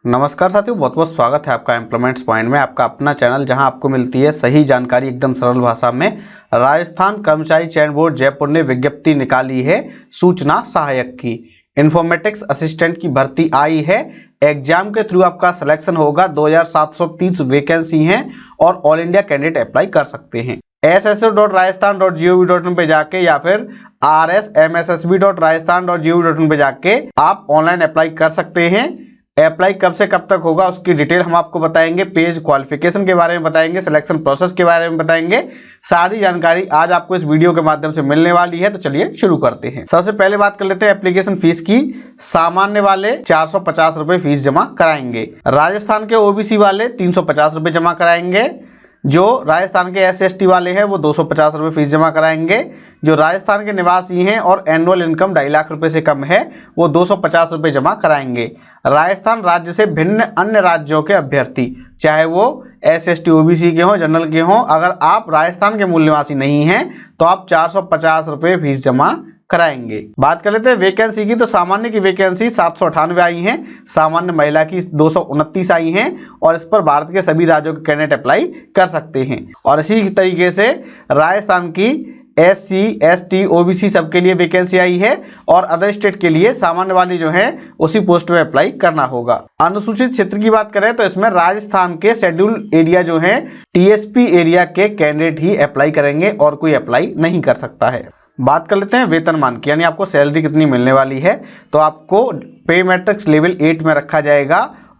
नमस्कार साथियों, बहुत बहुत स्वागत है आपका एम्प्लॉयमेंट्स पॉइंट में। आपका अपना चैनल जहां आपको मिलती है सही जानकारी एकदम सरल भाषा में। राजस्थान कर्मचारी चयन बोर्ड जयपुर ने विज्ञप्ति निकाली है सूचना सहायक की। इन्फॉर्मेटिक्स असिस्टेंट की भर्ती आई है। एग्जाम के थ्रू आपका सिलेक्शन होगा। 2730 वैकेंसी हैं और ऑल इंडिया कैंडिडेट अप्लाई कर सकते हैं। sso.rajasthan.gov.in पे जाके या फिर rsmssb.rajasthan.gov.in पे जाके आप ऑनलाइन अप्लाई कर सकते हैं। अप्लाई कब से कब तक होगा उसकी डिटेल हम आपको बताएंगे। पेज क्वालिफिकेशन के बारे में बताएंगे, सिलेक्शन प्रोसेस के बारे में बताएंगे। सारी जानकारी आज आपको इस वीडियो के माध्यम से मिलने वाली है। तो चलिए शुरू करते हैं। सबसे पहले बात कर लेते हैं एप्लीकेशन फीस की। सामान्य वाले 450 रुपए फीस जमा कराएंगे। राजस्थान के ओबीसी वाले 350 रुपए जमा कराएंगे। जो राजस्थान के SC/ST वाले हैं वो 250 रुपए फीस जमा कराएंगे। जो राजस्थान के निवासी हैं और एनुअल इनकम 2.5 लाख रुपए से कम है वो 250 रुपए जमा कराएंगे। राजस्थान राज्य से भिन्न अन्य राज्यों के अभ्यर्थी, चाहे वो SC/ST OBC के हों, जनरल के हों, अगर आप राजस्थान के मूल निवासी नहीं हैं तो आप 450 रुपए फीस जमा कराएंगे। बात कर लेते हैं वैकेंसी की। तो सामान्य की वैकेंसी 798 आई हैं, सामान्य महिला की 229 आई हैं और इस पर भारत के सभी राज्यों के कैंडिडेट अप्लाई कर सकते हैं। और इसी तरीके से राजस्थान की SC/ST OBC सबके लिए वैकेंसी आई है और अदर स्टेट के लिए सामान्य वाली जो है उसी पोस्ट में अप्लाई करना होगा। अनुसूचित क्षेत्र की बात करें तो इसमें राजस्थान के शेड्यूल एरिया जो है TSP एरिया के कैंडिडेट ही अप्लाई करेंगे और कोई अप्लाई नहीं कर सकता है। बात कर लेते हैं वेतनमान की, यानी आपको सैलरी कितनी मिलने वाली है। तो आपको पे मैट्रिक्स लेवल 8 में रखा जाएगा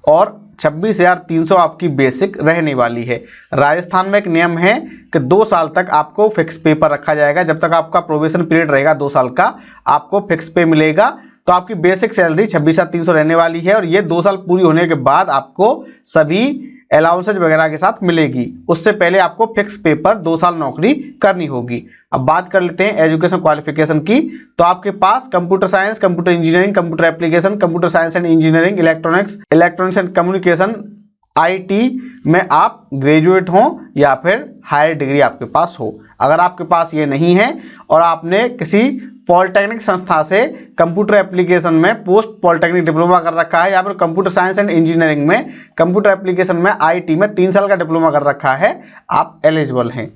और 26,300 आपकी बेसिक रहने वाली है। राजस्थान में एक नियम है कि 2 साल तक आपको फिक्स पे पर रखा जाएगा। जब तक आपका प्रोबेशन पीरियड रहेगा 2 साल का, आपको फिक्स पे मिलेगा। तो आपकी बेसिक सैलरी 26,300 रहने वाली है और ये 2 साल पूरी होने के बाद आपको सभी अलाउंसेज वगैरह के साथ मिलेगी। उससे पहले आपको फिक्स पे पर 2 साल नौकरी करनी होगी। अब बात कर लेते हैं एजुकेशन क्वालिफिकेशन की। तो आपके पास computer science, computer engineering, computer application, computer science and engineering, electronics and communication IT में आप ग्रेजुएट हो या फिर हायर डिग्री आपके पास हो। अगर आपके पास ये नहीं है और आपने किसी पॉलिटेक्निक संस्था से कंप्यूटर एप्लीकेशन में पोस्ट पॉलिटेक्निक डिप्लोमा कर रखा है या फिर कंप्यूटर साइंस एंड इंजीनियरिंग में, कंप्यूटर एप्लीकेशन में IT में 3 साल का डिप्लोमा कर रखा है, आप एलिजिबल हैं।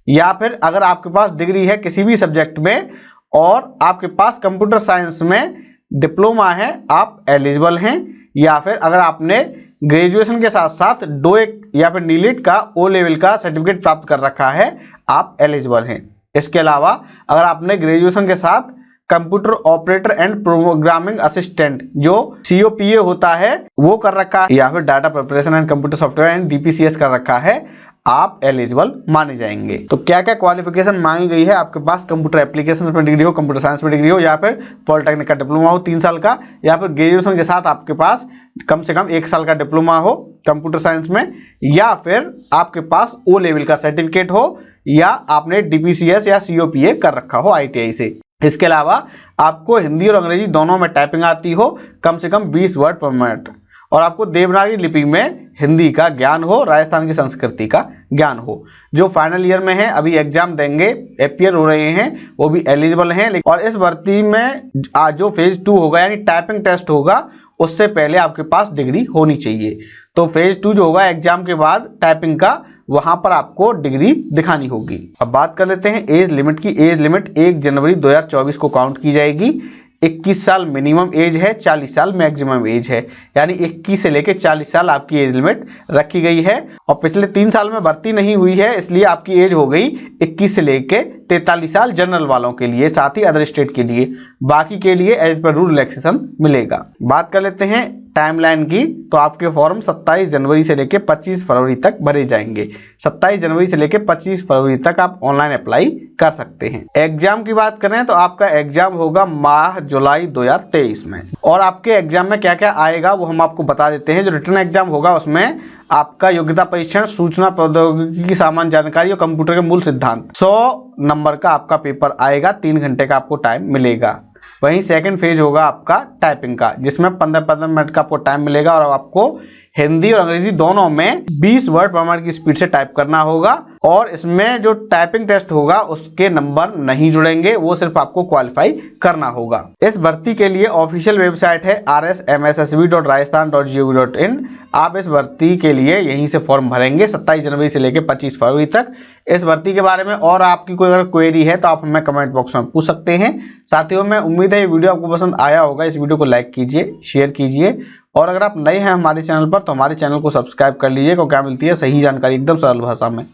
या फिर अगर आपके पास डिग्री है किसी भी सब्जेक्ट में और आपके पास कंप्यूटर साइंस में डिप्लोमा है, आप एलिजिबल हैं। या फिर अगर आपने ग्रेजुएशन के साथ साथ DOET या फिर NEET का O लेवल का सर्टिफिकेट प्राप्त कर रखा है, आप एलिजिबल हैं। इसके अलावा अगर आपने ग्रेजुएशन के साथ computer operator and programming assistant जो COPA होता है वो कर रखा है या फिर data preparation and computer software and DPCS कर रखा है, आप एलिजिबल माने जाएंगे। तो क्या क्या क्वालिफिकेशन मांगी गई है? आपके पास कंप्यूटर एप्लीकेशन में डिग्री हो, कंप्यूटर साइंस में डिग्री हो या फिर पॉलिटेक्निक का डिप्लोमा हो 3 साल का, या फिर ग्रेजुएशन के साथ आपके पास कम से कम 1 साल का डिप्लोमा हो कंप्यूटर साइंस में, या फिर आपके पास O लेवल का सर्टिफिकेट हो या आपने DPCS या COPA कर रखा हो ITI से। इसके अलावा आपको हिंदी और अंग्रेजी दोनों में टाइपिंग आती हो, कम से कम 20 वर्ड पर मिनट, और आपको देवनागरी लिपि में हिंदी का ज्ञान हो, राजस्थान की संस्कृति का ज्ञान हो। जो फाइनल ईयर में है, अभी एग्जाम देंगे, अपीयर हो रहे हैं, वो भी एलिजिबल हैं। और इस भर्ती में जो फेज 2 होगा यानी टाइपिंग टेस्ट होगा, उससे पहले आपके पास डिग्री होनी चाहिए। तो फेज 2 जो होगा एग्जाम के बाद टाइपिंग का, वहां पर आपको डिग्री दिखानी होगी। अब बात कर लेते हैं एज लिमिट की। एज लिमिट 1 जनवरी 2024 को काउंट की जाएगी। 21 साल मिनिमम एज है, 40 साल मैक्सिमम एज है, यानी 21 से लेकर 40 साल आपकी एज लिमिट रखी गई है। और पिछले 3 साल में भर्ती नहीं हुई है, इसलिए आपकी एज हो गई 21 से लेकर 43 साल जनरल वालों के लिए, साथ ही अदर स्टेट के लिए। बाकी के लिए एज पर रूल रिलैक्सेशन मिलेगा। बात कर लेते हैं टाइमलाइन की। तो आपके फॉर्म 27 जनवरी से लेकर 25 फरवरी तक भरे जाएंगे। 27 जनवरी से लेकर 25 फरवरी तक आप ऑनलाइन अप्लाई कर सकते हैं। एग्जाम की बात करें तो आपका एग्जाम होगा माह जुलाई 2023 में। और आपके एग्जाम में क्या क्या आएगा वो हम आपको बता देते हैं। जो रिटर्न एग्जाम होगा उसमें आपका योग्यता परीक्षण, सूचना प्रौद्योगिकी की सामान्य जानकारी और कंप्यूटर के मूल सिद्धांत 100 नंबर का आपका पेपर आएगा। 3 घंटे का आपको टाइम मिलेगा। वहीं सेकंड फेज होगा आपका टाइपिंग का, जिसमें 15-15 मिनट का आपको टाइम मिलेगा और आपको हिंदी और अंग्रेजी दोनों में 20 वर्ड पर मिनट की स्पीड से टाइप करना होगा और इसमें जो टाइपिंग टेस्ट होगा उसके नंबर नहीं जुड़ेंगे, वो सिर्फ आपको क्वालिफाई करना होगा। इस भर्ती के लिए ऑफिशियल वेबसाइट है rsmssb.rajasthan.gov.in। आप इस भर्ती के लिए यहीं से फॉर्म भरेंगे 27 जनवरी से लेकर 25 फरवरी तक। इस भर्ती के बारे में और आपकी कोई अगर क्वेरी है तो आप हमें कमेंट बॉक्स में पूछ सकते हैं। साथियों, मैं उम्मीद है ये वीडियो आपको पसंद आया होगा। इस वीडियो को लाइक कीजिए, शेयर कीजिए और अगर आप नए हैं हमारे चैनल पर तो हमारे चैनल को सब्सक्राइब कर लीजिए, क्योंकि क्या मिलती है सही जानकारी एकदम सरल भाषा में।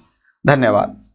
धन्यवाद।